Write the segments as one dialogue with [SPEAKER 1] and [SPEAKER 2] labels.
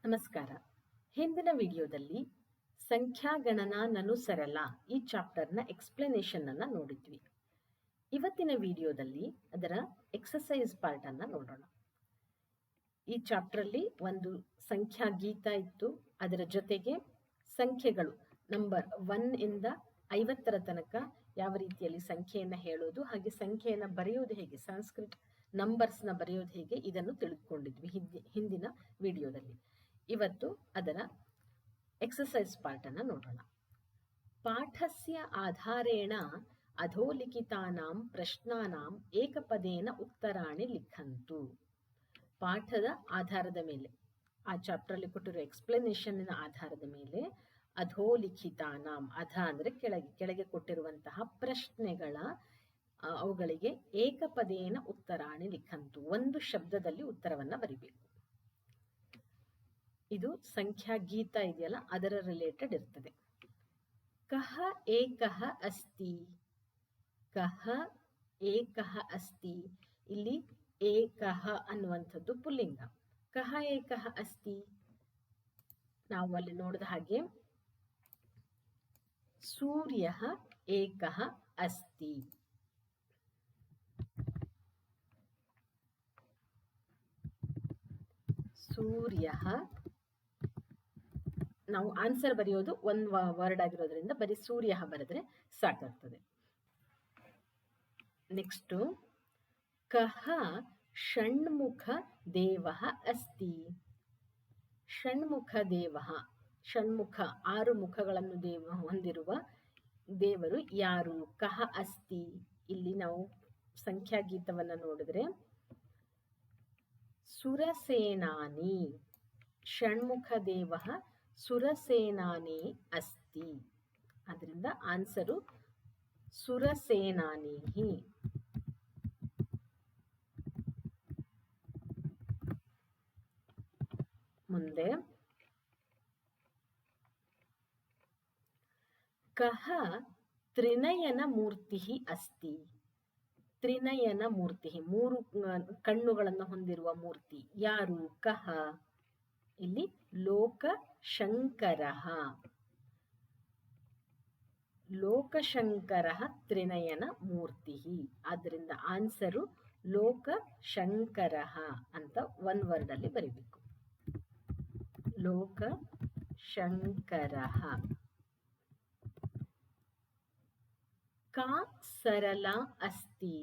[SPEAKER 1] ನಮಸ್ಕಾರ. ಹಿಂದಿನ ವಿಡಿಯೋದಲ್ಲಿ ಸಂಖ್ಯಾಗಣನ ನನು ಸರಳ ಈ ಚಾಪ್ಟರ್ನ ಎಕ್ಸ್ಪ್ಲನೇಷನ್ ಅನ್ನ ನೋಡಿದ್ವಿ. ಇವತ್ತಿನ ವಿಡಿಯೋದಲ್ಲಿ ಅದರ ಎಕ್ಸಸೈಸ್ ಪಾರ್ಟ್ ಅನ್ನ ನೋಡೋಣ. ಈ ಚಾಪ್ಟರ್ಲಿ ಒಂದು ಸಂಖ್ಯಾ ಗೀತ ಇತ್ತು, ಅದರ ಜೊತೆಗೆ ಸಂಖ್ಯೆಗಳು ನಂಬರ್ 1 ಇಂದ 50 ತನಕ ಯಾವ ರೀತಿಯಲ್ಲಿ ಸಂಖ್ಯೆಯನ್ನು ಹೇಳೋದು, ಹಾಗೆ ಸಂಖ್ಯೆಯನ್ನು ಬರೆಯೋದು ಹೇಗೆ, ಸಂಸ್ಕೃತ್ ನಂಬರ್ಸ್ನ ಬರೆಯೋದು ಹೇಗೆ, ಇದನ್ನು ತಿಳಿದುಕೊಂಡಿದ್ವಿ ಹಿಂದಿನ ವಿಡಿಯೋದಲ್ಲಿ. ಇವತ್ತು ಅದರ ಎಕ್ಸಸೈಸ್ ಪಾರ್ಟ್ ಅನ್ನು ನೋಡೋಣ. ಪಾಠಸ್ಯ ಆಧಾರೇಣ ಅಧೋಲಿಖಿತಾನಾಂ ಪ್ರಶ್ನಾನಾಂ ಏಕಪದೇನ ಉತ್ತರಾಣಿ ಲಿಖಂತು. ಪಾಠದ ಆಧಾರದ ಮೇಲೆ, ಆ ಚಾಪ್ಟರ್ಲಿ ಕೊಟ್ಟಿರೋ ಎಕ್ಸ್ಪ್ಲನೇಷನ್ ಆಧಾರದ ಮೇಲೆ ಅಧೋಲಿಖಿತಾನಾಂ, ಅಧ ಅಂದರೆ ಕೆಳಗೆ ಕೊಟ್ಟಿರುವಂತಹ ಪ್ರಶ್ನೆಗಳ ಅವುಗಳಿಗೆ ಏಕಪದೇನ ಉತ್ತರಾಣಿ ಲಿಖಂತು, ಒಂದು ಶಬ್ದದಲ್ಲಿ ಉತ್ತರವನ್ನ ಬರಿಬೇಕು. ಇದು ಸಂಖ್ಯಾ ಗೀತ ಇದೆಯಲ್ಲ, ಅದರ ರಿಲೇಟೆಡ್ ಇರ್ತದೆ. ಕಹ ಏಕಃ ಅಸ್ತಿ, ಕಹ ಏಕಃ ಅಸ್ತಿ. ಇಲ್ಲಿ ಏಕಃ ಅನ್ನುವಂಥದ್ದು ಪುಲ್ಲಿಂಗ. ಕಹ ಏಕಃ ಅಸ್ತಿ, ನಾವು ಅಲ್ಲಿ ನೋಡಿದ ಹಾಗೆ ಸೂರ್ಯ ಏಕಃ ಅಸ್ತಿ. ಸೂರ್ಯ, ನಾವು ಆನ್ಸರ್ ಬರೆಯೋದು ಒಂದು ವರ್ಡ್ ಆಗಿರೋದ್ರಿಂದ ಬರೀ ಸೂರ್ಯ ಬರೆದ್ರೆ ಸಾಕಾಗ್ತದೆ. ನೆಕ್ಸ್ಟ್, ಕಹ ಷಣ್ಮುಖ ದೇವ ಅಸ್ತಿ. ಷಣ್ಮುಖ ದೇವ, ಷಣ್ಮುಖ 6 ಮುಖಗಳನ್ನು ಹೊಂದಿರುವ ದೇವರು ಯಾರು? ಕಹ ಅಸ್ತಿ. ಇಲ್ಲಿ ನಾವು ಸಂಖ್ಯಾ ಗೀತವನ್ನ ನೋಡಿದ್ರೆ ಸುರಸೇನಾನಿ, ಷಣ್ಮುಖ ದೇವ ಸುರಸೇನಾನಿ ಅಸ್ತಿ. ಅದರಿಂದ ಆನ್ಸರು ಸುರಸೇನಾನಿ. ಮುಂದೆ ಕಹ ತ್ರಿನಯನ ಮೂರ್ತಿ ಅಸ್ತಿ. ತ್ರಿನಯನ ಮೂರ್ತಿ, 3 ಕಣ್ಣುಗಳನ್ನು ಹೊಂದಿರುವ ಮೂರ್ತಿ ಯಾರು? ಕಹ. ಇಲ್ಲಿ ಲೋಕಶಂಕರ, ಲೋಕಶಂಕರ ತ್ರಿನಯನ ಮೂರ್ತಿ. ಆದ್ದರಿಂದ ಆನ್ಸರು ಲೋಕಶಂಕರ ಅಂತ ಒಂದು ವರ್ಡ್ ಅಲ್ಲಿ ಬರೀಬೇಕು. ಲೋಕಶಂಕರ. ಕಾ ಸರಳ ಅಸ್ತಿ.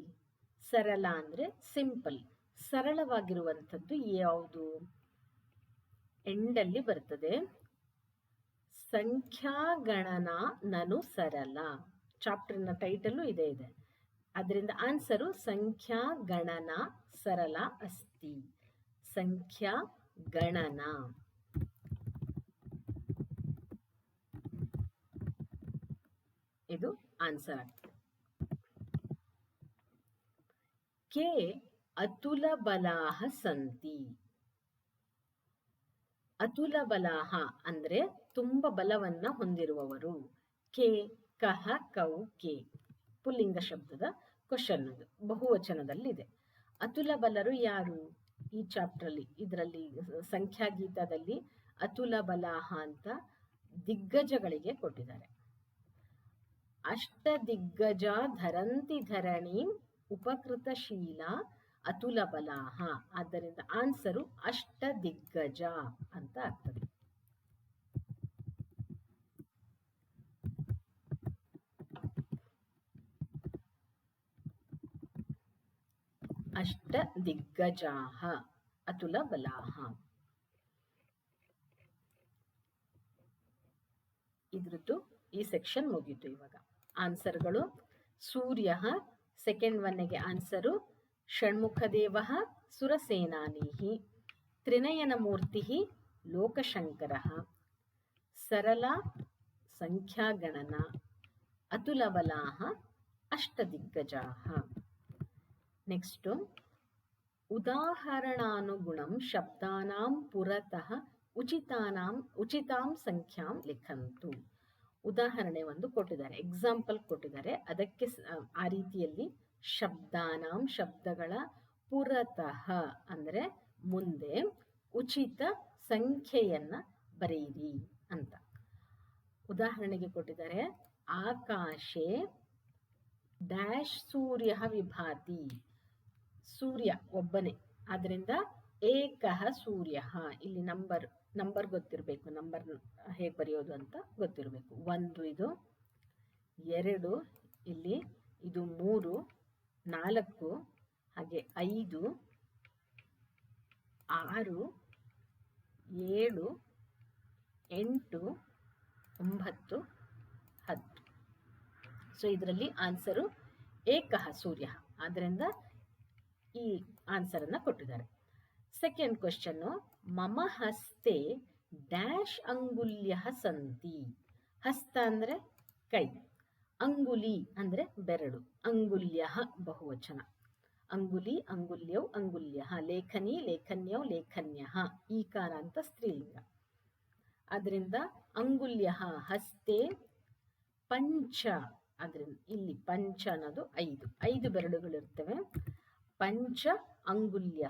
[SPEAKER 1] ಸರಳ ಅಂದ್ರೆ ಸಿಂಪಲ್, ಸರಳವಾಗಿರುವಂಥದ್ದು ಯಾವುದು? ಎಂಡಲ್ಲಿ ಬರ್ತದೆ. ಸಂಖ್ಯಾಗಣನ ನನು ಸರಳ, ಚಾಪ್ಟರ್ನ ಟೈಟಲು ಇದೆ. ಅದರಿಂದ ಆನ್ಸರು ಸಂಖ್ಯಾಗಣನ ಸರಳ ಅಸ್ತಿ. ಸಂಖ್ಯಾಗಣನ. ಇದು ಆನ್ಸರ್ ಆಗ್ತದೆ. ಕೆ ಅತುಲ ಬಲಾಹ ಸಂತಿ. ಅತುಲ ಬಲಾಹ ಅಂದ್ರೆ ತುಂಬ ಬಲವನ್ನ ಹೊಂದಿರುವವರು. ಕೆ, ಕಹ, ಕೌ, ಕೆ ಪುಲ್ಲಿಂಗ ಶಬ್ದದ ಕ್ವಶನ್, ಅದು ಬಹುವಚನದಲ್ಲಿದೆ. ಅತುಲ ಬಲರು ಯಾರು? ಈ ಚಾಪ್ಟರ್ಲಿ, ಇದರಲ್ಲಿ ಸಂಖ್ಯಾಗೀತದಲ್ಲಿ ಅತುಲ ಬಲಾಹ ಅಂತ ದಿಗ್ಗಜಗಳಿಗೆ ಕೊಟ್ಟಿದ್ದಾರೆ. ಅಷ್ಟ ದಿಗ್ಗಜ ಧರಂತಿ ಧರಣಿ ಉಪಕೃತಶೀಲ ಅತುಲ ಬಲಾಹ. ಆದ್ದರಿಂದ ಆನ್ಸರು ಅಷ್ಟ ದಿಗ್ಗಜ ಅಂತ ಆಗ್ತದೆ. ಅಷ್ಟ ದಿಗ್ಗಜಾಹ ಅತುಲ ಬಲಾಹ. ಇದ್ರದ್ದು ಈ ಸೆಕ್ಷನ್ ಮುಗೀತು. ಇವಾಗ ಆನ್ಸರ್ಗಳು: ಸೂರ್ಯ ಸೆಕೆಂಡ್ ಒನ್ಗೆ ಆನ್ಸರು, ಷಣ್ಮುಖ ದೇವ ಸುರಸೇನಾನಿ, ತ್ರಿನಯನ ಮೂರ್ತಿ ಲೋಕಶಂಕರ, ಸರಳ ಸಂಖ್ಯಾಗಣನ, ಅತುಲ ಬಲಾಹ ಅಷ್ಟದಿಗ್ಗಜಾಹ. ನೆಕ್ಸ್ಟು, ಉದಾಹರಣಾನುಗುಣಂ ಶಬ್ದಾನಾಂ ಪುರತಃ ಉಚಿತಾಂ ಸಂಖ್ಯಾಂ ಲಿಖಂತು. ಉದಾಹರಣೆ ಒಂದು ಕೊಟ್ಟಿದ್ದಾರೆ, ಎಕ್ಸಾಂಪಲ್ ಕೊಟ್ಟಿದ್ದಾರೆ. ಅದಕ್ಕೆ ಆ ರೀತಿಯಲ್ಲಿ ಶಬ್ದಾನಾಂ, ಶಬ್ದಗಳ, ಪುರತಃ ಅಂದರೆ ಮುಂದೆ, ಉಚಿತ ಸಂಖ್ಯೆಯನ್ನ ಬರೆಯಿರಿ ಅಂತ. ಉದಾಹರಣೆಗೆ ಕೊಟ್ಟಿದ್ದಾರೆ, ಆಕಾಶೆ ಡ್ಯಾಶ್ ಸೂರ್ಯ ವಿಭಾತಿ. ಸೂರ್ಯ ಒಬ್ಬನೇ, ಆದ್ರಿಂದ ಏಕಃ ಸೂರ್ಯ. ಇಲ್ಲಿ ನಂಬರ್ ಗೊತ್ತಿರಬೇಕು, ನಂಬರ್ ಹೇಗೆ ಬರೆಯೋದು ಅಂತ ಗೊತ್ತಿರಬೇಕು. 1 ಇದು, 2 ಇಲ್ಲಿ, ಇದು 3, 4, ಹಾಗೆ 5, 6, 7, 8, 9, 10. ಸೊ ಇದರಲ್ಲಿ ಆನ್ಸರು ಏಕಃ ಸೂರ್ಯ, ಆದ್ದರಿಂದ ಈ ಆನ್ಸರ್ ಅನ್ನ ಕೊಟ್ಟಿದ್ದಾರೆ. ಸೆಕೆಂಡ್ ಕ್ವೆಶ್ಚನ್, ಮಮ ಹಸ್ತೆ ಡ್ಯಾಶ್ ಅಂಗುಲ್ಯ ಸಂತಿ. ಹಸ್ತ ಅಂದ್ರೆ ಕೈ, ಅಂಗುಲಿ ಅಂದ್ರೆ ಬೆರಳು, ಅಂಗುಲ್ಯ ಬಹುವಚನ. ಅಂಗುಲಿ, ಅಂಗುಲ್ಯೌ, ಅಂಗುಲ್ಯ. ಲೇಖನಿ, ಲೇಖನ್ಯೌ, ಲೇಖನ್ಯ. ಈಕಾರ ಅಂತ ಸ್ತ್ರೀಲಿಂಗ. ಅದರಿಂದ ಅಂಗುಲ್ಯ ಹಸ್ತೆ ಪಂಚ. ಅದರಿಂದ ಇಲ್ಲಿ ಪಂಚ ಅನ್ನೋದು 5 ಬೆರಳುಗಳಿರ್ತವೆ. ಪಂಚ ಅಂಗುಲ್ಯ.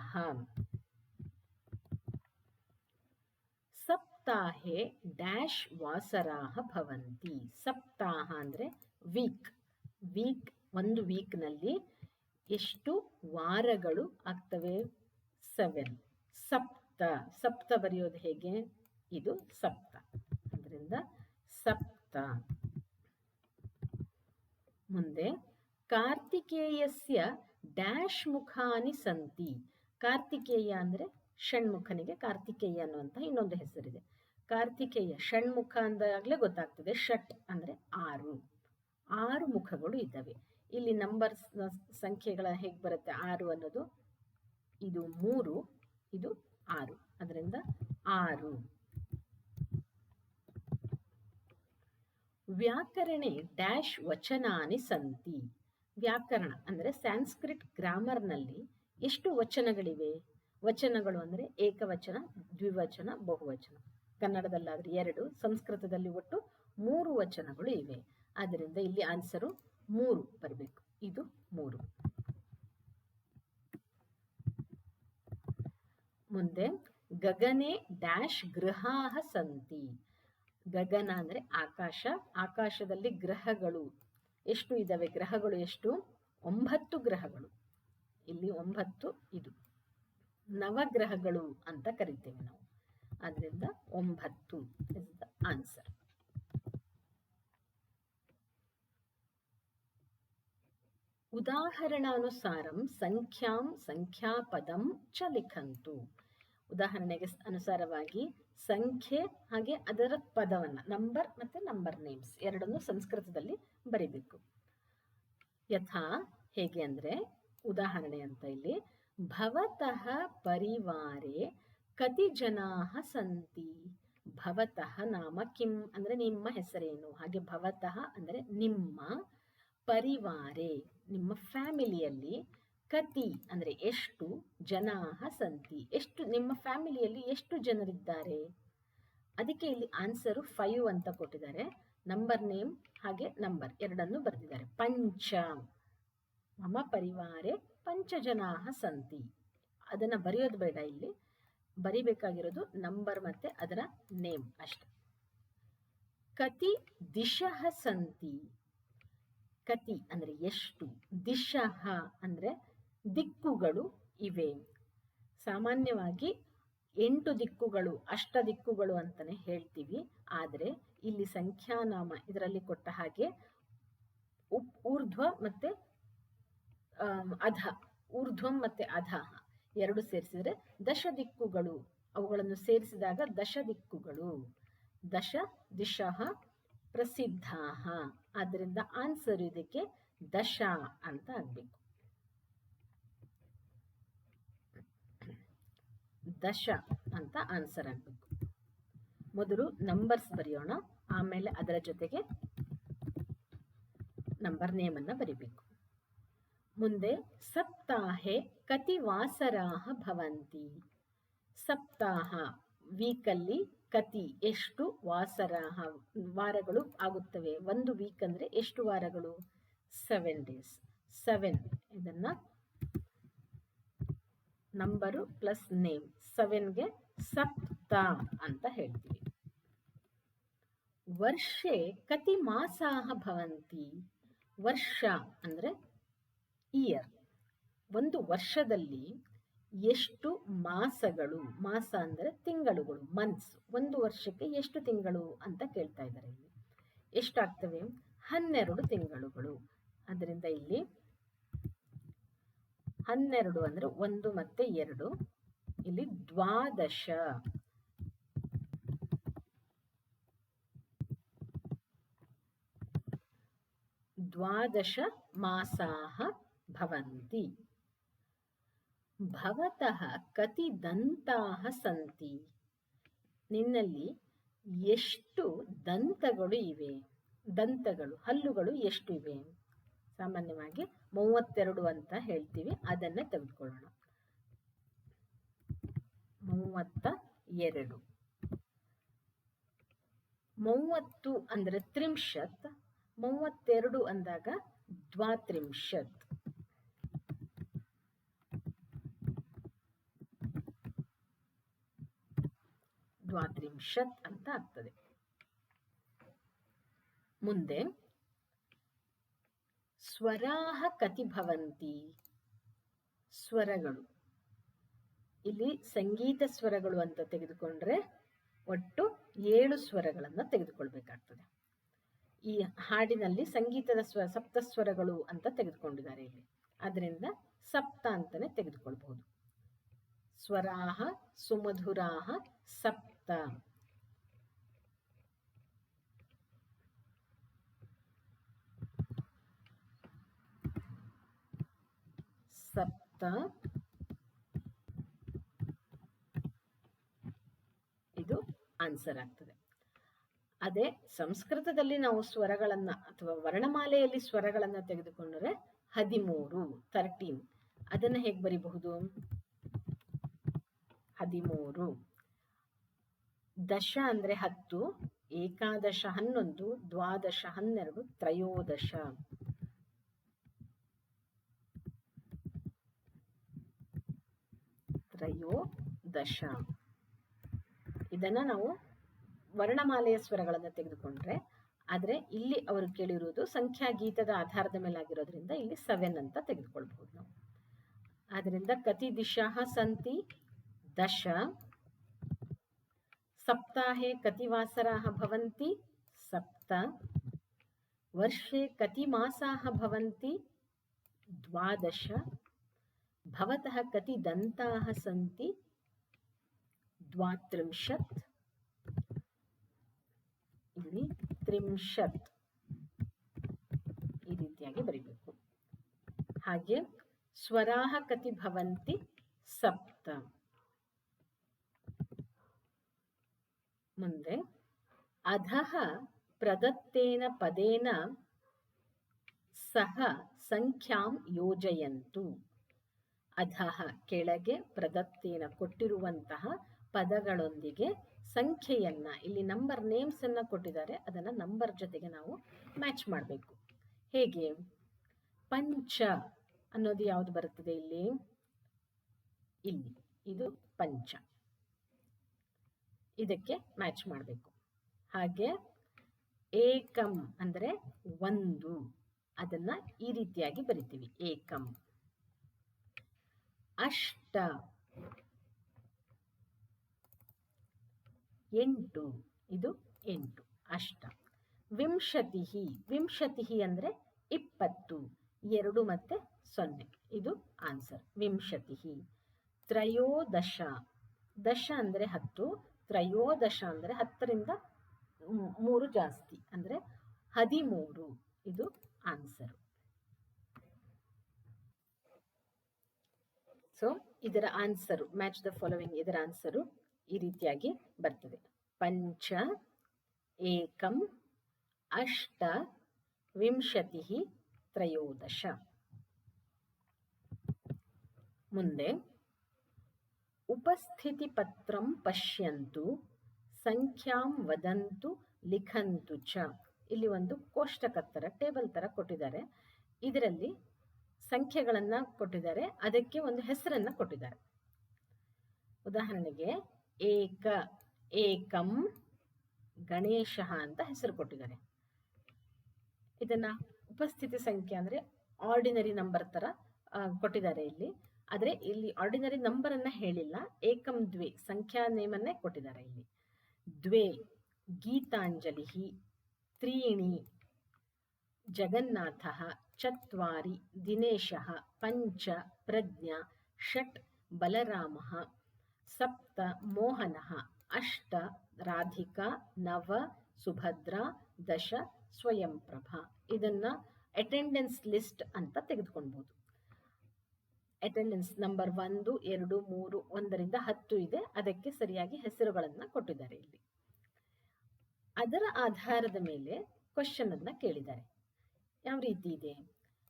[SPEAKER 1] ಸಪ್ತಾಹೆ ಡ್ಯಾಶ್ ವಾಸರಾಹ ಭವಂತಿ. ಸಪ್ತಾಹ ಅಂದ್ರೆ ವೀಕ್. ಒಂದು ವೀಕ್ನಲ್ಲಿ ಎಷ್ಟು ವಾರಗಳು ಆಗ್ತವೆ? 7. ಸಪ್ತ ಬರೆಯೋದು ಹೇಗೆ? ಇದು ಸಪ್ತ, ಅದರಿಂದ ಸಪ್ತ. ಮುಂದೆ ಕಾರ್ತಿಕೇಯಸ್ಯ ಡ್ಯಾಶ್ ಮುಖಾನಿ ಸಂತಿ. ಕಾರ್ತಿಕೇಯ ಅಂದ್ರೆ ಷಣ್ಮುಖನಿಗೆ ಕಾರ್ತಿಕೇಯ ಅನ್ನುವಂಥ ಇನ್ನೊಂದು ಹೆಸರಿದೆ. ಕಾರ್ತಿಕೇಯ ಷಣ್ಮುಖ ಅಂದಾಗಲೇ ಗೊತ್ತಾಗ್ತದೆ. ಷಟ್ ಅಂದ್ರೆ 6 ಮುಖಗಳು ಇದ್ದಾವೆ. ಇಲ್ಲಿ ನಂಬರ್ಸ್ ಸಂಖ್ಯೆಗಳ ಹೇಗೆ ಬರುತ್ತೆ? 6 ಅನ್ನೋದು, ಇದು 3, ಇದು 6, ಅದರಿಂದ 6. ವ್ಯಾಕರಣೆ ಡ್ಯಾಶ್ ವಚನಾನಿ ಸಂತಿ. ವ್ಯಾಕರಣ ಅಂದ್ರೆ ಸ್ಯಾನ್ಸ್ಕ್ರಿಟ್ ಗ್ರಾಮರ್ನಲ್ಲಿ ಎಷ್ಟು ವಚನಗಳಿವೆ? ವಚನಗಳು ಅಂದ್ರೆ ಏಕವಚನ, ದ್ವಿವಚನ, ಬಹುವಚನ. ಕನ್ನಡದಲ್ಲಾದ್ರೆ 2, ಸಂಸ್ಕೃತದಲ್ಲಿ ಒಟ್ಟು 3 ವಚನಗಳು ಇವೆ. ಆದ್ದರಿಂದ ಇಲ್ಲಿ ಆನ್ಸರು 3 ಬರಬೇಕು. ಇದು 3. ಮುಂದೆ ಗಗನೆ ಡ್ಯಾಶ್ ಗೃಹಾಹ ಸಂತಿ. ಗಗನ ಅಂದ್ರೆ ಆಕಾಶ, ಆಕಾಶದಲ್ಲಿ ಗ್ರಹಗಳು ಎಷ್ಟು ಇದ್ದಾವೆ? ಗ್ರಹಗಳು ಎಷ್ಟು? 9 ಗ್ರಹಗಳು. ಇಲ್ಲಿ 9, ಇದು ನವಗ್ರಹಗಳು ಅಂತ ಕರಿತೇವೆ ನಾವು, ಆದ್ರಿಂದ 9 ಇಸ್ ದ ಆನ್ಸರ್. ಉದಾಹರಣಾನುಸಾರಂ ಸಂಖ್ಯಾಪದಂ ಚ ಲಿಖಂತು. ಉದಾಹರಣೆಗೆ ಅನುಸಾರವಾಗಿ ಸಂಖ್ಯೆ ಹಾಗೆ ಅದರ ಪದವನ್ನ, ನಂಬರ್ ಮತ್ತೆ ನಂಬರ್ ನೇಮ್ಸ್ ಎರಡನ್ನು ಸಂಸ್ಕೃತದಲ್ಲಿ ಬರಿಬೇಕು. ಯಥಾ, ಹೇಗೆ ಅಂದ್ರೆ, ಉದಾಹರಣೆ ಅಂತ ಇಲ್ಲಿ, ಭವತಃ ಪರಿವಾರೆ ಕತಿ ಜನಾಃ ಸಂತಿ. ಭವತಃ ನಾಮ ಕಿಂ ಅಂದ್ರೆ ನಿಮ್ಮ ಹೆಸರೇನು, ಹಾಗೆ ಭವತಃ ಅಂದ್ರೆ ನಿಮ್ಮ, ಪರಿವಾರೆ ನಿಮ್ಮ ಫ್ಯಾಮಿಲಿಯಲ್ಲಿ, ಕತಿ ಅಂದ್ರೆ ಎಷ್ಟು, ಜನಾಃ ಸಂತಿ ಎಷ್ಟು, ನಿಮ್ಮ ಫ್ಯಾಮಿಲಿಯಲ್ಲಿ ಎಷ್ಟು ಜನರಿದ್ದಾರೆ. ಅದಕ್ಕೆ ಇಲ್ಲಿ ಆನ್ಸರು 5 ಅಂತ ಕೊಟ್ಟಿದ್ದಾರೆ. ನಂಬರ್ ನೇಮ್ ಹಾಗೆ ನಂಬರ್ ಎರಡನ್ನು ಬರೆದಿದ್ದಾರೆ. ಪಂಚ, ಮಮ ಪರಿವಾರೆ ಪಂಚ ಜನಾಃ ಸಂತಿ. ಅದನ್ನ ಬರೆಯೋದು ಬೇಡ, ಇಲ್ಲಿ ಬರಿಬೇಕಾಗಿರೋದು ನಂಬರ್ ಮತ್ತೆ ಅದರ ನೇಮ್ ಅಷ್ಟೆ. ಕತಿ ದಿಶಃ ಸಂತಿ. ಕತಿ ಅಂದ್ರೆ ಎಷ್ಟು, ದಿಶಃ ಅಂದ್ರೆ ದಿಕ್ಕುಗಳು ಇವೆ. ಸಾಮಾನ್ಯವಾಗಿ 8 ದಿಕ್ಕುಗಳು, ಅಷ್ಟ ದಿಕ್ಕುಗಳು ಅಂತಾನೆ ಹೇಳ್ತೀವಿ. ಆದರೆ ಇಲ್ಲಿ ಸಂಖ್ಯಾನಾಮ ಇದರಲ್ಲಿ ಕೊಟ್ಟ ಹಾಗೆ ಊರ್ಧ್ವ ಮತ್ತೆ ಅಧ, ಊರ್ಧ್ವಂ ಮತ್ತೆ ಅಧ ಎರಡು ಸೇರಿಸಿದ್ರೆ ದಶ ದಿಕ್ಕುಗಳು. ಅವುಗಳನ್ನು ಸೇರಿಸಿದಾಗ ದಶ ದಿಕ್ಕುಗಳು, ದಶ ದಿಶಃ ಪ್ರಸಿದ್ಧಾಃ. ಆದ್ದರಿಂದ ಆನ್ಸರ್ ಇದಕ್ಕೆ ದಶ ಅಂತ ಆಗ್ಬೇಕು. ದಶ ಅಂತ ಆನ್ಸರ್ ಆಗ್ಬೇಕು. ಮೊದಲು ನಂಬರ್ಸ್ ಬರೆಯೋಣ, ಆಮೇಲೆ ಅದರ ಜೊತೆಗೆ ನಂಬರ್ ನೇಮ್ ಅನ್ನ ಬರಿಬೇಕು. ಮುಂದೆ ಸಪ್ತಾಹೆ ಕತಿ ವಾಸರಾಹ ಭವಂತಿ. ಸಪ್ತಾಹ ವೀಕಲ್ಲಿ, ಕತಿ ಎಷ್ಟು, ವಾಸರಾಹ ವಾರಗಳು ಆಗುತ್ತವೆ. ಒಂದು ವೀಕ್ ಅಂದ್ರೆ ಎಷ್ಟು ವಾರಗಳು? 7 days. 7 ಇದನ್ನ ನಂಬರು ಪ್ಲಸ್ ನೇಮ್, 7ಗೆ ಸಪ್ತಾಹ ಸಪ್ತ ಅಂತ ಹೇಳ್ತೀವಿ. ವರ್ಷೆ ಕತಿ ಮಾಸಾಹ ಭವಂತಿ. ವರ್ಷ ಅಂದ್ರೆ ಇಯರ್. ಒಂದು ವರ್ಷದಲ್ಲಿ ಎಷ್ಟು ಮಾಸಗಳು, ಮಾಸ ಅಂದ್ರೆ ತಿಂಗಳುಗಳು, ಮಂತ್ಸ್. ಒಂದು ವರ್ಷಕ್ಕೆ ಎಷ್ಟು ತಿಂಗಳು ಅಂತ ಕೇಳ್ತಾ ಇದ್ದಾರೆ. ಇಲ್ಲಿ ಎಷ್ಟಾಗ್ತವೆ? 12 ತಿಂಗಳುಗಳು. ಅದರಿಂದ ಇಲ್ಲಿ 12 ಅಂದ್ರೆ 1 ಮತ್ತೆ 2, ಇಲ್ಲಿ ದ್ವಾದಶ. ದ್ವಾದಶ ಮಾಸಾಹ ಭವಂತಿ. ಭವತಃ ಕತಿ ದಂತಾಹ ಸಂತಿ. ನಿನ್ನಲ್ಲಿ ಎಷ್ಟು ದಂತಗಳು ಇವೆ? ದಂತಗಳು, ಹಲ್ಲುಗಳು ಎಷ್ಟು ಇವೆ? ಸಾಮಾನ್ಯವಾಗಿ 32 ಅಂತ ಹೇಳ್ತೀವಿ, ಅದನ್ನೇ ತೆಗೆದುಕೊಳ್ಳೋಣ. 32. 30 ಅಂದ್ರೆ ತ್ರಿಂಶತ್, 32 ಅಂದಾಗ ದ್ವಾತ್ರಿಂಶತ್. ದ್ವಾತ್ರಿಂಶತ್ ಅಂತ ಆಗ್ತದೆ. ಮುಂದೆ ಸ್ವರಾಹ ಕತಿ ಭವಂತಿ. ಸ್ವರಗಳು, ಇಲ್ಲಿ ಸಂಗೀತ ಸ್ವರಗಳು ಅಂತ ತೆಗೆದುಕೊಂಡ್ರೆ ಒಟ್ಟು 7 ಸ್ವರಗಳನ್ನು ತೆಗೆದುಕೊಳ್ಬೇಕಾಗ್ತದೆ. ಈ ಹಾಡಿನಲ್ಲಿ ಸಂಗೀತದ ಸಪ್ತ ಸ್ವರಗಳು ಅಂತ ತೆಗೆದುಕೊಂಡಿದ್ದಾರೆ ಇಲ್ಲಿ, ಅದರಿಂದ ಸಪ್ತ ಅಂತಾನೆ ತೆಗೆದುಕೊಳ್ಬಹುದು. ಸ್ವರಾಹ ಸುಮಧುರಾಹ ಸಪ್ತ. ಸಪ್ತ, ಇದು ಆನ್ಸರ್ ಆಗ್ತದೆ. ಅದೇ ಸಂಸ್ಕೃತದಲ್ಲಿ ನಾವು ಸ್ವರಗಳನ್ನ ಅಥವಾ ವರ್ಣಮಾಲೆಯಲ್ಲಿ ಸ್ವರಗಳನ್ನ ತೆಗೆದುಕೊಂಡರೆ 13, 13. ಅದನ್ನ ಹೇಗೆ ಬರಿಬಹುದು? 13. ದಶ ಅಂದ್ರೆ 10, ಏಕಾದಶ 11, ದ್ವಾದಶ 12, ತ್ರಯೋದಶ. ತ್ರಯೋದಶ. ಇದನ್ನ ನಾವು ವರ್ಣಮಾಲೆಯ ಸ್ವರಗಳನ್ನು ತೆಗೆದುಕೊಂಡ್ರೆ, ಆದ್ರೆ ಇಲ್ಲಿ ಅವರು ಕೇಳಿರುವುದು ಸಂಖ್ಯಾಗೀತದ ಆಧಾರದ ಮೇಲೆ ಆಗಿರೋದ್ರಿಂದ ಇಲ್ಲಿ 7 ಅಂತ ತೆಗೆದುಕೊಳ್ಬಹುದು ನಾವು. ಆದ್ರಿಂದ ಕತಿ ದಿಶಾಃ ಸಂತಿ ದಶ. ಸಪ್ತಾಹೆ ಕತಿ ವಾಸರಾಃ ಭವಂತಿ ಸಪ್ತ. ವರ್ಷೆ ಕತಿ ಮಾಸಾಃ ಭವಂತಿ ದ್ವಾದಶ. ಭವತಃ ಕತಿ ದಂತಾಃ ಸಂತಿ ದ್ವಾತ್ರಿಂಶತ್. ಇಲ್ಲಿ ತ್ರಿಂಶತ್. ಈ ರೀತಿಯಾಗಿ ಬರೀಬೇಕು. ಹಾಗೆ ಸ್ವರಾಹ ಕತಿ ಭವಂತಿ ಸಪ್ತ. ಮುಂದೆ ಅಧಃ ಪ್ರದತ್ತೇನ ಪದೇನ ಸಹ ಸಂಖ್ಯಾಂ ಯೋಜಯಂತು. ಅಧಃ ಕೆಳಗೆ, ಪ್ರದತ್ತೇನ ಕೊಟ್ಟಿರುವಂತಹ ಪದಗಳೊಂದಿಗೆ ಸಂಖ್ಯೆಯನ್ನ, ಇಲ್ಲಿ ನಂಬರ್ ನೇಮ್ಸ್ ಅನ್ನ ಕೊಟ್ಟಿದ್ದಾರೆ, ಅದನ್ನ ನಂಬರ್ ಜೊತೆಗೆ ನಾವು ಮ್ಯಾಚ್ ಮಾಡಬೇಕು. ಹೇಗೆ? ಪಂಚ ಅನ್ನೋದು ಯಾವುದು ಬರುತ್ತದೆ ಇಲ್ಲಿ? ಇಲ್ಲಿ ಇದು ಪಂಚ, ಇದಕ್ಕೆ ಮ್ಯಾಚ್ ಮಾಡಬೇಕು. ಹಾಗೆ ಏಕಂ ಅಂದ್ರೆ 1, ಅದನ್ನ ಈ ರೀತಿಯಾಗಿ ಬರಿತೀವಿ, ಏಕಂ. ಅಷ್ಟ 8, ಇದು 8, ಅಷ್ಟ. ವಿಂಶತಿ, ವಿಂಶತಿ ಅಂದ್ರೆ 20, 2 ಮತ್ತೆ 0, ಇದು ಆನ್ಸರ್ ವಿಂಶತಿ. ತ್ರಯೋದಶ, ದಶ ಅಂದ್ರೆ 10, ತ್ರಯೋದಶ ಅಂದ್ರೆ 10ರಿಂದ 3 ಜಾಸ್ತಿ ಅಂದ್ರೆ 13, ಇದು ಆನ್ಸರ್. ಸೊ ಇದರ ಆನ್ಸರು, ಮ್ಯಾಚ್ ದ ಫಾಲೋವಿಂಗ್, ಇದರ ಆನ್ಸರು ಈ ರೀತಿಯಾಗಿ ಬರ್ತದೆ. ಪಂಚ, ಏಕಂ, ಅಷ್ಟ, ವಿಂಶತಿ, ತ್ರಯೋದಶ. ಮುಂದೆ ಉಪಸ್ಥಿತಿ ಪತ್ರಂ ಪಶ್ಯಂತು ಸಂಖ್ಯಾಂ ವದಂತು ಲಿಖಂತು ಚ. ಇಲ್ಲಿ ಒಂದು ಕೋಷ್ಟಕ ತರ, ಟೇಬಲ್ ತರ ಕೊಟ್ಟಿದ್ದಾರೆ. ಇದರಲ್ಲಿ ಸಂಖ್ಯೆಗಳನ್ನ ಕೊಟ್ಟಿದ್ದಾರೆ, ಅದಕ್ಕೆ ಒಂದು ಹೆಸರನ್ನ ಕೊಟ್ಟಿದ್ದಾರೆ. ಉದಾಹರಣೆಗೆ ಏಕ, ಏಕಂ, ಗಣೇಶ ಅಂತ ಹೆಸರು ಕೊಟ್ಟಿದ್ದಾರೆ. ಇದನ್ನ ಉಪಸ್ಥಿತಿ ಸಂಖ್ಯೆ ಅಂದ್ರೆ ಆರ್ಡಿನರಿ ನಂಬರ್ ತರ ಕೊಟ್ಟಿದ್ದಾರೆ ಇಲ್ಲಿ. ಆದ್ರೆ ಇಲ್ಲಿ ಆರ್ಡಿನರಿ ನಂಬರ್ ಅನ್ನ ಹೇಳಿಲ್ಲ, ಏಕಂ ದ್ವೇ ಸಂಖ್ಯಾ ನೇಮನ್ನೇ ಕೊಟ್ಟಿದ್ದಾರೆ ಇಲ್ಲಿ. ದ್ವೇ ಗೀತಾಂಜಲಿ, ತ್ರೀಣಿ ಜಗನ್ನಾಥ, ಚತ್ವಾರಿ ದಿನೇಶ, ಪಂಚ ಪ್ರಜ್ಞಾ, ಷಟ್ ಬಲರಾಮ, ಸಪ್ತ ಮೋಹನ, ಅಷ್ಟ ರಾಧಿಕಾ, ನವ ಸುಭದ್ರಾ, ದಶ ಸ್ವಯಂಪ್ರಭಾ. ಇದನ್ನ ಅಟೆಂಡೆನ್ಸ್ ಲಿಸ್ಟ್ ಅಂತ ತೆಗೆದುಕೊಳ್ಬಹುದು. ಅಟೆಂಡೆನ್ಸ್ ನಂಬರ್ 1, 2, 3, 1ರಿಂದ 10 ಇದೆ. ಅದಕ್ಕೆ ಸರಿಯಾಗಿ ಹೆಸರುಗಳನ್ನ ಕೊಟ್ಟಿದ್ದಾರೆ ಇಲ್ಲಿ. ಅದರ ಆಧಾರದ ಮೇಲೆ ಕ್ವಶನ್ ಅನ್ನ ಕೇಳಿದ್ದಾರೆ. ಯಾವ ರೀತಿ ಇದೆ?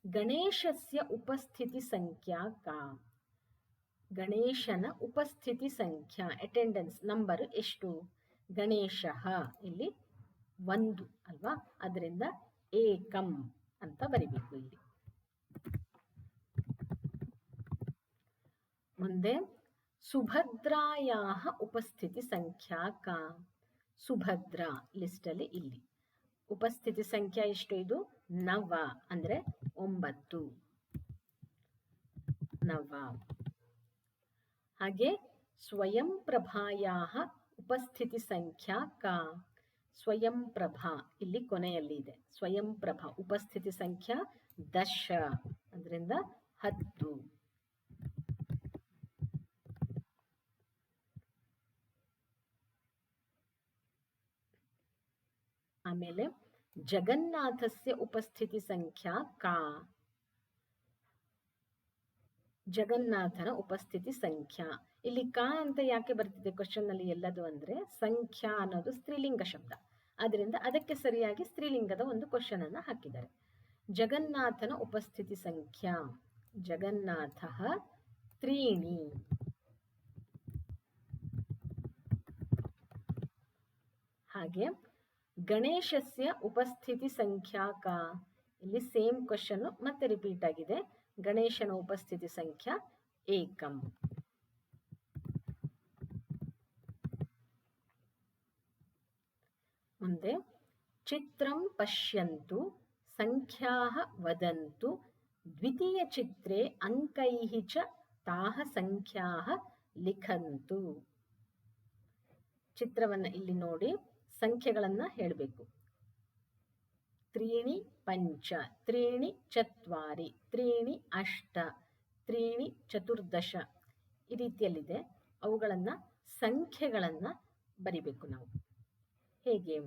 [SPEAKER 1] ಗಣೇಶಸ್ಯ ಉಪಸ್ಥಿತಿ ಸಂಖ್ಯಾ ಕಾ? ಗಣೇಶನ ಉಪಸ್ಥಿತಿ ಸಂಖ್ಯಾ ಅಟೆಂಡೆನ್ಸ್ ನಂಬರ್ ಎಷ್ಟು? ಗಣೇಶ ಇಲ್ಲಿ 1 ಅಲ್ವಾ, ಅದರಿಂದ ಏಕಂ ಅಂತ ಬರಿಬೇಕು ಇಲ್ಲಿ. ಮುಂದೆ ಸುಭದ್ರಾಯಾ ಉಪಸ್ಥಿತಿ ಸಂಖ್ಯಾ ಕಾ? ಸುಭದ್ರಾ ಲಿಸ್ಟ್ ಅಲ್ಲಿ ಇಲ್ಲಿ ಉಪಸ್ಥಿತಿ ಸಂಖ್ಯಾ ಎಷ್ಟು? ಇದು 9 ಅಂದ್ರೆ 9 ನವ. ಹಾಗೆ ಸ್ವಯಂ ಪ್ರಭಾಯಾ ಉಪಸ್ಥಿತಿ ಸಂಖ್ಯಾ ಕಾ? ಸ್ವಯಂ ಪ್ರಭಾ ಇಲ್ಲಿ ಕೊನೆಯಲ್ಲಿ ಇದೆ. ಸ್ವಯಂ ಪ್ರಭಾ ಉಪಸ್ಥಿತಿ ಸಂಖ್ಯಾ 10 ಅದರಿಂದ 10. ಆಮೇಲೆ ಜಗನ್ನಾಥಸ್ಯ ಉಪಸ್ಥಿತಿ ಸಂಖ್ಯಾ ಕಾ? ಜಗನ್ನಾಥನ ಉಪಸ್ಥಿತಿ ಸಂಖ್ಯಾ ಇಲ್ಲಿ ಕಾ ಅಂತ ಯಾಕೆ ಬರ್ತಿದೆ ಕ್ವಶನ್ ಅಲ್ಲಿ ಎಲ್ಲದು ಅಂದ್ರೆ ಸಂಖ್ಯಾ ಅನ್ನೋದು ಸ್ತ್ರೀಲಿಂಗ ಶಬ್ದ, ಅದರಿಂದ ಅದಕ್ಕೆ ಸರಿಯಾಗಿ ಸ್ತ್ರೀಲಿಂಗದ ಒಂದು ಕ್ವಶನ್ ಅನ್ನ ಹಾಕಿದ್ದಾರೆ. ಜಗನ್ನಾಥನ ಉಪಸ್ಥಿತಿ ಸಂಖ್ಯಾ, ಜಗನ್ನಾಥ ತ್ರೀಣಿ. ಹಾಗೆ ಗಣೇಶಸ್ಯ ಉಪಸ್ಥಿತಿ ಸಂಖ್ಯಾ ಕಾ? ಇಲ್ಲಿ ಸೇಮ್ ಕ್ವಶನ್ ಮತ್ತೆ ರಿಪೀಟ್ ಆಗಿದೆ. ಗಣೇಶನ ಉಪಸ್ಥಿತಿ ಸಂಖ್ಯಾ ಏಕಂ. ಮುಂದೆ ಚಿತ್ರಂ ಪಶ್ಯಂತು ಸಂಖ್ಯಾಃ ವದಂತು ದ್ವಿತೀಯ ಚಿತ್ರೇ ಅಂಕೈಃ ಚ ತಾಃ ಸಂಖ್ಯಾಃ ಲಿಖಂತು. ಚಿತ್ರವನ್ನ ಇಲ್ಲಿ ನೋಡಿ ಸಂಖ್ಯೆಗಳನ್ನ ಹೇಳಬೇಕು. ತ್ರೀಣಿ ಪಂಚ, ತ್ರೀಣಿ ಚತ್ವಾರಿ, ತ್ರೀಣಿ ಅಷ್ಟ, ತ್ರೀಣಿ ಚತುರ್ದಶ ಈ ರೀತಿಯಲ್ಲಿದೆ. ಅವುಗಳನ್ನ ಸಂಖ್ಯೆಗಳನ್ನ ಬರಿಬೇಕು ನಾವು. ಹೇಗೆ?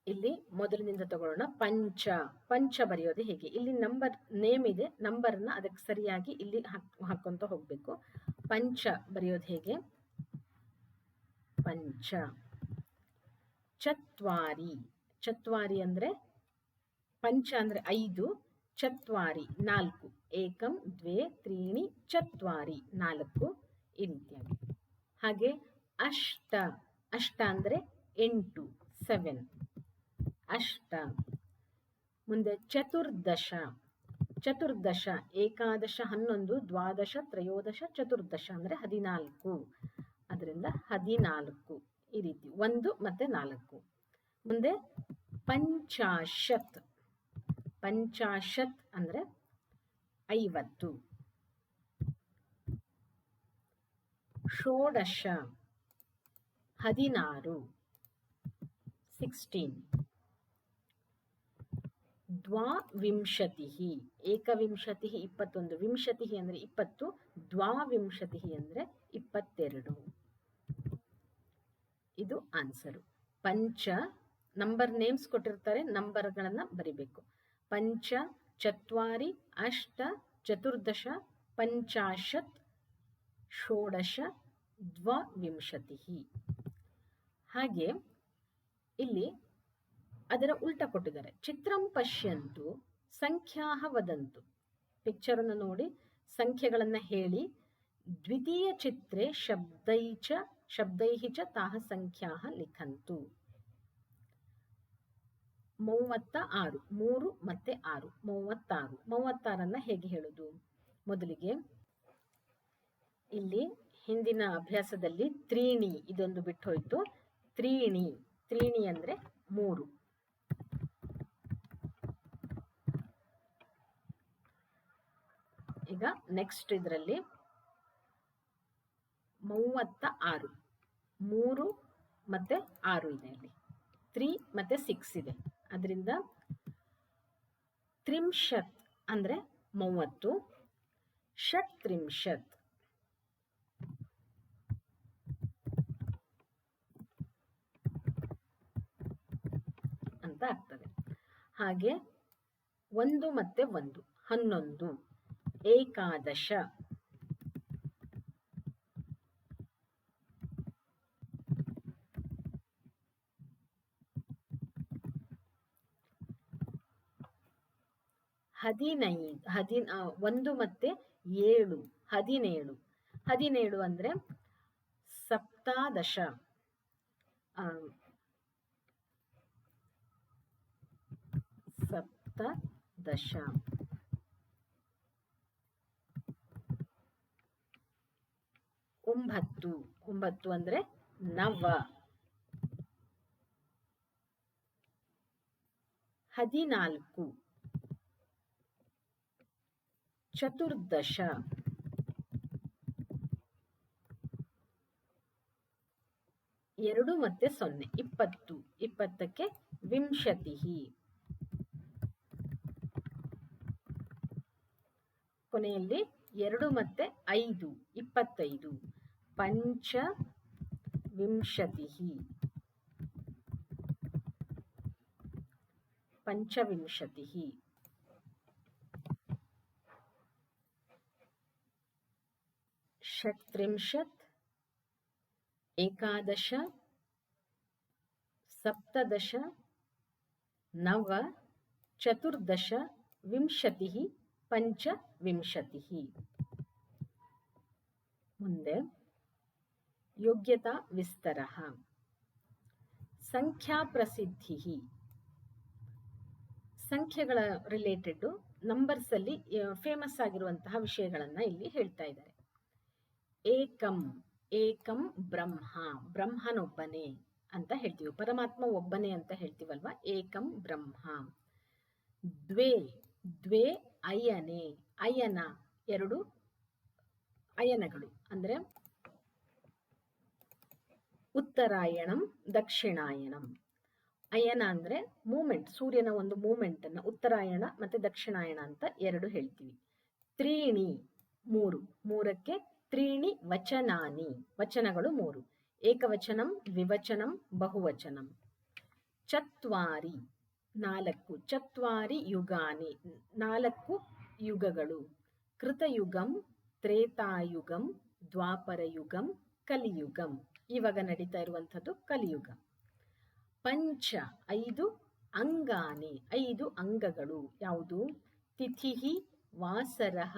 [SPEAKER 1] ಇಲ್ಲಿ ಮೊದಲಿನಿಂದ ತಗೊಳ್ಳೋಣ. ಪಂಚ, ಪಂಚ ಬರೆಯೋದು ಹೇಗೆ? ಇಲ್ಲಿ ನಂಬರ್ ನೇಮ್ ಇದೆ, ನಂಬರ್ನ ಅದಕ್ಕೆ ಸರಿಯಾಗಿ ಇಲ್ಲಿ ಹಾಕೊಂತ ಹೋಗ್ಬೇಕು. ಪಂಚ ಬರೆಯೋದು ಹೇಗೆ? ಪಂಚ. ಚತ್ವಾರಿ, ಚತ್ವಾರಿ ಅಂದ್ರೆ ಪಂಚ ಅಂದ್ರೆ 5, ಚತ್ವಾರಿ 4. ಏಕಂ ದ್ವೇ ತ್ರೀಣಿ ಚತ್ವಾರಿ 4 ಈ ರೀತಿಯಾಗಿ. ಹಾಗೆ ಅಷ್ಟ, ಅಷ್ಟ ಅಂದ್ರೆ 8, 7 ಅಷ್ಟ. ಮುಂದೆ ಚತುರ್ದಶ, ಚತುರ್ದಶ ಏಕಾದಶ 11, ದ್ವಾದಶ ತ್ರಯೋದಶ ಚತುರ್ದಶ ಅಂದ್ರೆ 14, ಅದರಿಂದ 14 ಈ ರೀತಿ 1 ಮತ್ತೆ 4. ಮುಂದೆ ಪಂಚಾಶತ್, ಪಂಚಾಶತ್ ಅಂದ್ರೆ 50. ಷೋಡಶ 16, 16. ದ್ವಾವಿಂಶತಿ, ಏಕವಿಂಶತಿ 21, ವಿಂಶತಿ ಅಂದ್ರೆ 20, ದ್ವಾವಿಂಶತಿ ಅಂದ್ರೆ 22. ಇದು ಆನ್ಸರು. ಪಂಚ ನಂಬರ್ ನೇಮ್ಸ್ ಕೊಟ್ಟಿರ್ತಾರೆ, ನಂಬರ್ಗಳನ್ನ ಬರಿಬೇಕು. ಪಂಚ, ಚತ್ವಾರಿ, ಅಷ್ಟ, ಚತುರ್ದಶ, ಪಂಚಾಶತ್, ಷೋಡಶ, ದ್ವಾವಿಂಶತಿ. ಹಾಗೆ ಇಲ್ಲಿ ಅದರ ಉಲ್ಟಾ ಕೊಟ್ಟಿದ್ದಾರೆ. ಚಿತ್ರಂ ಪಶ್ಯಂತು ಸಂಖ್ಯಾಃ ವದಂತು. ಪಿಕ್ಚರ್ ಅನ್ನು ನೋಡಿ ಸಂಖ್ಯೆಗಳನ್ನ ಹೇಳಿ. ದ್ವಿತೀಯ ಚಿತ್ರೇ ಶಬ್ದೈಃ ಚ ತಾಃ ಸಂಖ್ಯಾಃ ಲಿಖಂತು. 36, 3 ಮತ್ತೆ 6, 36. 36 ಹೇಗೆ ಹೇಳುದು? ಮೊದಲಿಗೆ ಇಲ್ಲಿ ಹಿಂದಿನ ಅಭ್ಯಾಸದಲ್ಲಿ ತ್ರೀಣಿ ಇದೊಂದು ಬಿಟ್ಟು ಹೋಯ್ತು. ತ್ರೀಣಿ, ತ್ರೀಣಿ ಅಂದ್ರೆ 3. ಈಗ ನೆಕ್ಸ್ಟ್ ಇದರಲ್ಲಿ 36, 3 ಮತ್ತೆ 6 ಇದೆ, ಅಲ್ಲಿ 3 ಮತ್ತೆ 6 ಇದೆ. ಅದರಿಂದ ತ್ರಿಂಶತ್ ಅಂದ್ರೆ 30, ಷಟ್ತ್ರಿಂಶತ್ ಅಂತ ಆಗ್ತದೆ. ಹಾಗೆ 1 ಮತ್ತೆ 1 11, ಏಕಾದಶ, ಹದಿನೈದು, 1 ಮತ್ತೆ 7 17, 17 ಅಂದ್ರೆ ಸಪ್ತಾದಶ, ಸಪ್ತದಶ. 9, 9 ಅಂದ್ರೆ ನವ. 14 ಚತುರ್ದಶ. 2 ಮತ್ತೆ 0 20, 20ಕ್ಕೆ ವಿಂಶತಿ. ಕೊನೆಯಲ್ಲಿ 2 ಮತ್ತೆ 5 25, ಪಂಚವಿಂಶತಿ. ಪಂಚವಿಂಶತಿ. ಷಟ್ತ್ರಿಂಶತ್, ಏಕಾದಶ, ಸಪ್ತದಶ, ನವ, ಚತುರ್ದಶ, ವಿಂಶತಿ, ಪಂಚವಿಂಶತಿ. ಮುಂದೆ ಯೋಗ್ಯತಾ ವಿಸ್ತರಃ. ಸಂಖ್ಯಾ ಪ್ರಸಿದ್ಧಿ, ಸಂಖ್ಯೆಗಳ ರಿಲೇಟೆಡ್ ನಂಬರ್ಸ್ ಅಲ್ಲಿ ಫೇಮಸ್ ಆಗಿರುವಂತಹ ವಿಷಯಗಳನ್ನ ಇಲ್ಲಿ ಹೇಳ್ತಾ ಇದ್ದಾರೆ. ಏಕಂ, ಏಕಂ ಬ್ರಹ್ಮ, ಬ್ರಹ್ಮನೊಬ್ಬನೇ ಅಂತ ಹೇಳ್ತೀವಿ. ಪರಮಾತ್ಮ ಒಬ್ಬನೇ ಅಂತ ಹೇಳ್ತೀವಲ್ವಾ, ಏಕಂ ಬ್ರಹ್ಮ. ದ್ವೇ, ದ್ವೇ ಅಯನೆ, ಅಯನ 2 ಅಯನಗಳು ಅಂದ್ರೆ ಉತ್ತರಾಯಣಂ ದಕ್ಷಿಣಾಯಣಂ. ಅಯನ ಅಂದ್ರೆ ಮೂಮೆಂಟ್, ಸೂರ್ಯನ ಒಂದು ಮೂಮೆಂಟ್ ಅನ್ನ ಉತ್ತರಾಯಣ ಮತ್ತೆ ದಕ್ಷಿಣಾಯಣ ಅಂತ 2 ಹೇಳ್ತೀವಿ. ತ್ರೀಣಿ 3, 3ಕ್ಕೆ ತ್ರೀಣಿ ವಚನಾನಿ, ವಚನಗಳು 3, ಏಕವಚನಂ, ದ್ವಿವಚನಂ, ಬಹುವಚನಂ. ಚತ್ವಾರಿ 4, ಚತ್ವಾರಿ ಯುಗಾನಿ 4 ಯುಗಗಳು. ಕೃತಯುಗಂ, ತ್ರೇತಾಯುಗಂ, ದ್ವಾಪರಯುಗಂ, ಕಲಿಯುಗಂ. ಇವಾಗ ನಡೀತಾ ಇರುವಂಥದ್ದು ಕಲಿಯುಗ. ಪಂಚ 5 ಅಂಗಾನಿ, 5 ಅಂಗಗಳು. ಯಾವುದು? ತಿಥಿ, ವಾಸರಃ,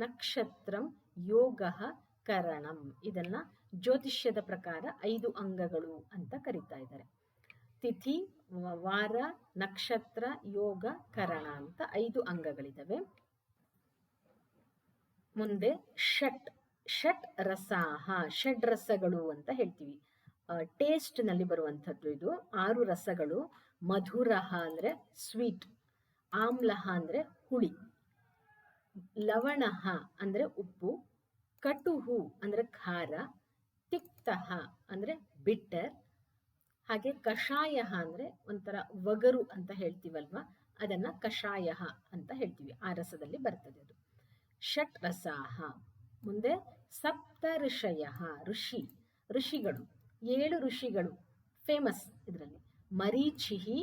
[SPEAKER 1] ನಕ್ಷತ್ರಂ, ಯೋಗಃ, ಕರಣಂ. ಇದನ್ನ ಜ್ಯೋತಿಷ್ಯದ ಪ್ರಕಾರ 5 ಅಂಗಗಳು ಅಂತ ಕರೀತಾ ಇದ್ದಾರೆ. ತಿಥಿ, ವಾರ, ನಕ್ಷತ್ರ, ಯೋಗ, ಕರಣ ಅಂತ 5 ಅಂಗಗಳಿದಾವೆ. ಮುಂದೆ ಷಟ್, ಷಟ್ ರಸಾಹ, ಷಡ್ ರಸಗಳು ಅಂತ ಹೇಳ್ತೀವಿ. ಟೇಸ್ಟ್ ನಲ್ಲಿ ಬರುವಂಥದ್ದು ಇದು. 6 ರಸಗಳು. ಮಧುರಹ ಅಂದ್ರೆ ಸ್ವೀಟ್, ಆಮ್ಲಹ ಅಂದ್ರೆ ಹುಳಿ, ಲವಣಃ ಅಂದ್ರೆ ಉಪ್ಪು, ಕಟುಹು ಅಂದ್ರೆ ಖಾರ, ತಿಕ್ತಃ ಅಂದ್ರೆ ಬಿಟ್ಟರ್, ಹಾಗೆ ಕಷಾಯ ಅಂದ್ರೆ ಒಂಥರ ಒಗರು ಅಂತ ಹೇಳ್ತೀವಲ್ವಾ, ಅದನ್ನ ಕಷಾಯ ಅಂತ ಹೇಳ್ತೀವಿ. ಆ ರಸದಲ್ಲಿ ಬರ್ತದೆ ಅದು. ಷಟ್ ರಸಾಹ. ಮುಂದೆ ಸಪ್ತ ಋಷಯ, ಋಷಿ, ಋಷಿಗಳು 7 ಋಷಿಗಳು ಫೇಮಸ್ ಇದರಲ್ಲಿ. ಮರೀಚಿಹಿ,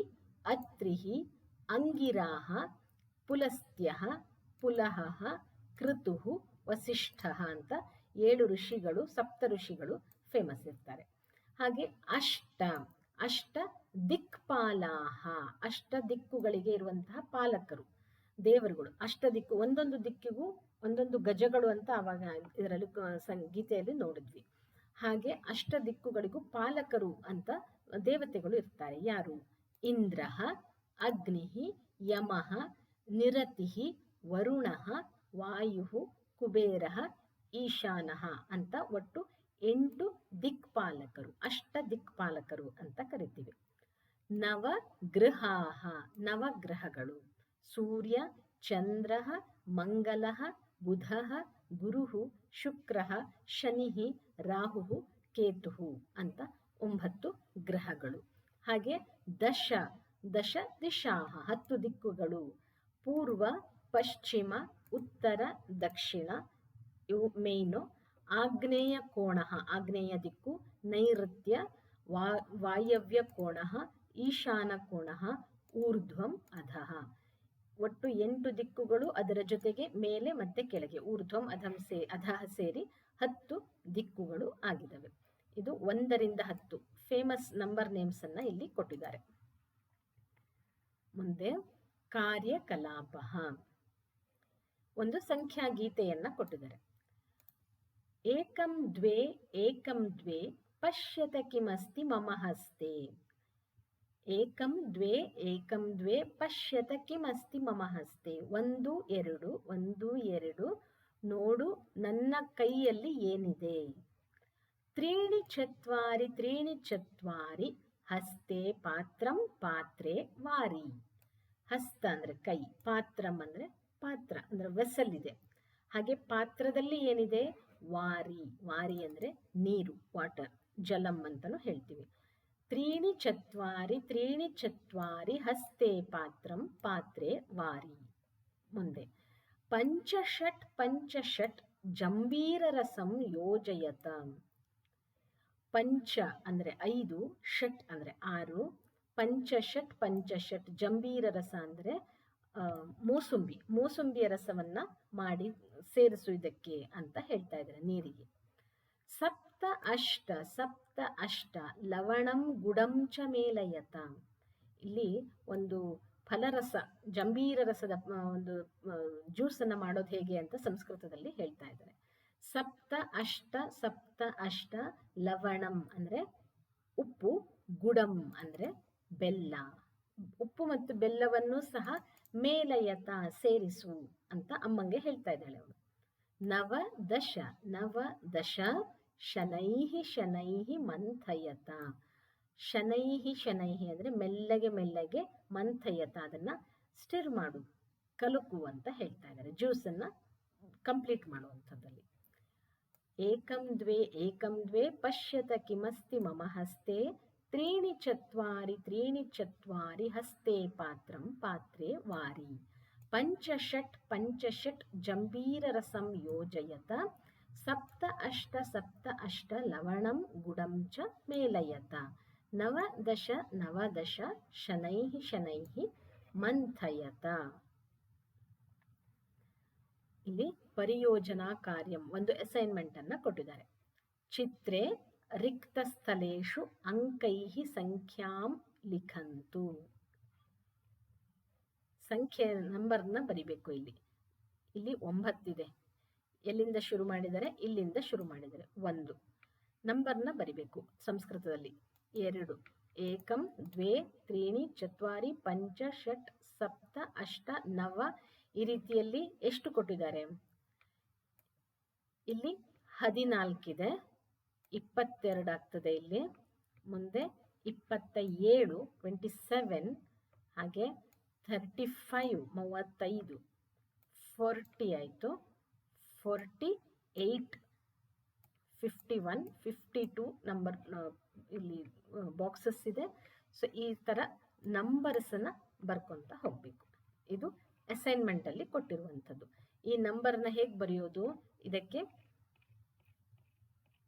[SPEAKER 1] ಅತ್ರಿಹಿ, ಅಂಗಿರಾಹ, ಪುಲಸ್ತ್ಯಃ, ಪುಲಹಃ, ಕ್ರತುಃ, ವಸಿಷ್ಠಃ ಅಂತ 7 ಋಷಿಗಳು, ಸಪ್ತ ಋಷಿಗಳು ಫೇಮಸ್ ಇರ್ತಾರೆ. ಹಾಗೆ ಅಷ್ಟ, ಅಷ್ಟ ದಿಕ್ಪಾಲಾಹ, ಅಷ್ಟ ದಿಕ್ಕುಗಳಿಗೆ ಇರುವಂತಹ ಪಾಲಕರು, ದೇವರುಗಳು. ಅಷ್ಟ ದಿಕ್ಕು, ಒಂದೊಂದು ದಿಕ್ಕಿಗೂ ಒಂದೊಂದು ಗಜಗಳು ಅಂತ ಅವಾಗ ಇದರಲ್ಲಿ ಗೀತೆಯಲ್ಲಿ ನೋಡಿದ್ವಿ. ಹಾಗೆ ಅಷ್ಟ ದಿಕ್ಕುಗಳಿಗೂ ಪಾಲಕರು ಅಂತ ದೇವತೆಗಳು ಇರ್ತಾರೆ. ಯಾರು? ಇಂದ್ರಃ, ಅಗ್ನಿಃ, ಯಮಃ, ನಿರತಿಃ, ವರುಣಃ, ವಾಯುಃ, ಕುಬೇರಃ, ಈಶಾನಃ ಅಂತ ಒಟ್ಟು 8 ದಿಕ್ಪಾಲಕರು, ಅಷ್ಟ ದಿಕ್ಪಾಲಕರು ಅಂತ ಕರಿತೀವಿ. ನವಗ್ರಹಾಃ ನವಗ್ರಹಗಳು ಸೂರ್ಯ, ಚಂದ್ರಃ, ಮಂಗಲಃ, ಬುಧಃ, ಗುರುಃ, ಶುಕ್ರಃ, ಶನಿಃ, ರಾಹುಃ, ಕೇತುಃ ಅಂತ 9 ಗ್ರಹಗಳು. ಹಾಗೆ ದಶ ದಿಶಾಃ 10 ದಿಕ್ಕುಗಳು, ಪೂರ್ವ, ಪಶ್ಚಿಮ, ಉತ್ತರ, ದಕ್ಷಿಣ ಇವು ಮೇಯ್ನು. ಆಗ್ನೇಯ ಕೋಣಃ ಆಗ್ನೇಯ ದಿಕ್ಕು, ನೈಋತ್ಯ, ವಾಯವ್ಯ ಕೋಣಃ, ಈಶಾನ ಕೋಣಃ, ಊರ್ಧ್ವಂ ಅಧಃ. ಒಟ್ಟು 8 ದಿಕ್ಕುಗಳು, ಅದರ ಜೊತೆಗೆ ಮೇಲೆ ಮತ್ತೆ ಕೆಳಗೆ ಊರ್ಧ್ವಂ ಅಧಃ ಸೇರಿ 10 ದಿಕ್ಕುಗಳು ಆಗಿದ್ದಾವೆ. ಇದು 1ರಿಂದ 10 ಫೇಮಸ್ ನಂಬರ್ ನೇಮ್ಸ್ ಅನ್ನ ಇಲ್ಲಿ ಕೊಟ್ಟಿದ್ದಾರೆ. ಮುಂದೆ ಕಾರ್ಯಕಲಾಪ, ಒಂದು ಸಂಖ್ಯಾ ಗೀತೆಯನ್ನ ಕೊಟ್ಟಿದ್ದಾರೆ. ಏಕಂ ದ್ವೇ ಪಶ್ಯತ ಕಿಮಸ್ತಿ ಮಮ ಹಸ್ತೆ. ಏಕಂ ದ್ವೇ ಪಶ್ಯತ ಕಿಮಸ್ತಿ ಮಮ ಹಸ್ತೆ. 1 2 ನೋಡು ನನ್ನ ಕೈಯಲ್ಲಿ ಏನಿದೆ. ತ್ರೀಣಿ ಚತ್ವಾರಿ ಹಸ್ತೆ ಪಾತ್ರಂ ಪಾತ್ರೆ ವಾರಿ. ಹಸ್ತ ಅಂದ್ರೆ ಕೈ, ಪಾತ್ರಂ ಅಂದ್ರೆ ಪಾತ್ರ ಅಂದ್ರೆ ವೆಸಲ್ ಇದೆ. ಹಾಗೆ ಪಾತ್ರದಲ್ಲಿ ಏನಿದೆ, ವಾರಿ ಅಂದ್ರೆ ನೀರು, ವಾಟರ್, ಜಲಂ ಅಂತಾನು ಹೇಳ್ತೀವಿ. ತ್ರೀಣಿ ಚತ್ವಾರಿ ಹಸ್ತೆ ಪಾತ್ರಂ ಪಾತ್ರೆ ವಾರಿ. ಮುಂದೆ ಪಂಚಷಟ್ ಜಂಬೀರ ರಸಂ ಯೋಜಯತ. ಪಂಚ ಅಂದ್ರೆ 5, ಷಟ್ ಅಂದ್ರೆ 6, ಪಂಚಷಟ್ ಜಂಬೀರ ರಸ ಅಂದ್ರೆ ಮೂಸುಂಬಿಯ ರಸವನ್ನ ಮಾಡಿ ಸೇರಿಸುವುದಕ್ಕೆ ಅಂತ ಹೇಳ್ತಾ ಇದ್ದಾರೆ ನೀರಿಗೆ. ಸಪ್ತ ಅಷ್ಟ ಲವಣಂ ಗುಡಂ ಚ ಮೇಲಯತ. ಇಲ್ಲಿ ಒಂದು ಫಲರಸ, ಜಂಬೀರ ರಸದ ಒಂದು ಜ್ಯೂಸ್ ಅನ್ನ ಮಾಡೋದು ಹೇಗೆ ಅಂತ ಸಂಸ್ಕೃತದಲ್ಲಿ ಹೇಳ್ತಾ ಇದ್ದಾರೆ. ಸಪ್ತ ಅಷ್ಟ ಲವಣಂ ಅಂದ್ರೆ ಉಪ್ಪು, ಗುಡಂ ಅಂದ್ರೆ ಬೆಲ್ಲ. ಉಪ್ಪು ಮತ್ತು ಬೆಲ್ಲವನ್ನು ಸಹ ಮೇಲಯತ ಸೇರಿಸು ಅಂತ ಅಮ್ಮಂಗೆ ಹೇಳ್ತಾ ಇದ್ದಾಳೆ ಅವಳು. ನವದಶ ಶನೈಹಿ ಮಂಥಯತ. ಶನೈಹಿ ಅಂದ್ರೆ ಮೆಲ್ಲಗೆ ಮಂಥಯತ, ಅದನ್ನ ಸ್ಟಿರ್ ಮಾಡು, ಕಲುಕು ಅಂತ ಹೇಳ್ತಾ ಇದ್ದಾರೆ. ಜ್ಯೂಸ್ ಅನ್ನ ಕಂಪ್ಲೀಟ್ ಮಾಡುವಂಥದ್ದಲ್ಲಿ. ಏಕಂ ದ್ವೇ ಪಶ್ಯತ ಕಿಮಸ್ತಿ ಮಮ ಹಸ್ತೆ. ತ್ರೀಣಿ ಚತ್ವಾರಿ ಹಸ್ತೆ ಪಾತ್ರಂ ಪಾತ್ರೆ ವಾರಿ. ಪಂಚಷಟ್ ಜಂಬೀರ ರಸಂ ಯೋಜಯತ. ಸಪ್ತ ಅಷ್ಟ ಲವಣಂ ಗುಡಂ ಚ ಮೇಲಯತ. ನವದಶ ಶನೈಹಿ ಮಂಥಯತ. ಇಲ್ಲಿ ಪರಿಯೋಜನಾ ಕಾರ್ಯಂ, ಒಂದು ಅಸೈನ್ಮೆಂಟ್ ಅನ್ನ ಕೊಟ್ಟಿದ್ದಾರೆ. ಚಿತ್ರೆ ರಿಕ್ತ ಸ್ಥಳೇಶು ಅಂಕೈಹಿ ಸಂಖ್ಯಾಂ ಲಿಖಂತು. ಸಂಖ್ಯೆ ನಂಬರ್ನ ಬರಿಬೇಕು. ಇಲ್ಲಿ 9 ಇದೆ. ಎಲ್ಲಿಂದ ಶುರು ಮಾಡಿದರೆ, ಇಲ್ಲಿಂದ ಶುರು ಮಾಡಿದರೆ 1 ನಂಬರ್ನ ಬರಿಬೇಕು ಸಂಸ್ಕೃತದಲ್ಲಿ. 2 ಏಕಂ ದ್ವೇ ತ್ರೀಣಿ ಚತ್ವಾರಿ ಪಂಚ ಷಟ್ ಸಪ್ತ ಅಷ್ಟ ನವ. ಈ ರೀತಿಯಲ್ಲಿ ಎಷ್ಟು ಕೊಟ್ಟಿದ್ದಾರೆ? ಇಲ್ಲಿ 14 ಇದೆ, 22 ಆಗ್ತದೆ ಇಲ್ಲಿ. ಮುಂದೆ 27 27, ಹಾಗೆ 35 35, 40 ಆಯಿತು, 48, 51, 52 ನಂಬರ್ ಇಲ್ಲಿ ಬಾಕ್ಸಸ್ ಇದೆ. ಸೊ ಈ ಥರ ನಂಬರ್ಸನ್ನು ಬರ್ಕೊತ ಹೋಗಬೇಕು. ಇದು ಅಸೈನ್ಮೆಂಟಲ್ಲಿ ಕೊಟ್ಟಿರುವಂಥದ್ದು. ಈ ನಂಬರ್ನ ಹೇಗೆ ಬರೆಯೋದು, ಇದಕ್ಕೆ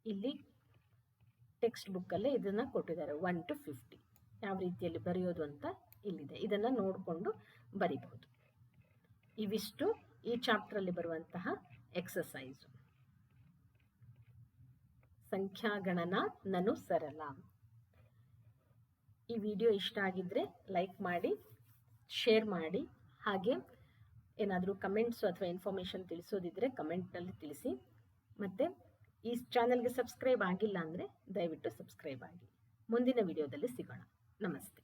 [SPEAKER 1] ಇಲ್ಲಿ ಟೆಕ್ಸ್ಟ್ ಬುಕ್ಕಲ್ಲೇ ಇದನ್ನು ಕೊಟ್ಟಿದ್ದಾರೆ. 1 to 50 ಯಾವ ರೀತಿಯಲ್ಲಿ ಬರೆಯೋದು ಅಂತ ಇಲ್ಲಿದೆ. ಇದನ್ನು ನೋಡಿಕೊಂಡು ಬರಿಬಹುದು. ಇವಿಷ್ಟು ಈ ಚಾಪ್ಟ್ರಲ್ಲಿ ಬರುವಂತಹ ಎಕ್ಸಸೈಸು. ಸಂಖ್ಯಾಗಣನಾ ನನು ಸರಳ. ಈ ವಿಡಿಯೋ ಇಷ್ಟ ಆಗಿದ್ರೆ ಲೈಕ್ ಮಾಡಿ, ಶೇರ್ ಮಾಡಿ. ಹಾಗೆ ಏನಾದರೂ ಕಮೆಂಟ್ಸು ಅಥವಾ ಇನ್ಫಾರ್ಮೇಷನ್ ತಿಳಿಸೋದಿದ್ರೆ ಕಮೆಂಟ್ನಲ್ಲಿ ತಿಳಿಸಿ. ಮತ್ತು ಈ ಚಾನಲ್ಗೆ ಸಬ್ಸ್ಕ್ರೈಬ್ ಆಗಿಲ್ಲ ಅಂದರೆ ದಯವಿಟ್ಟು ಸಬ್ಸ್ಕ್ರೈಬ್ ಆಗಿ. ಮುಂದಿನ ವಿಡಿಯೋದಲ್ಲಿ ಸಿಗೋಣ. ನಮಸ್ತೆ.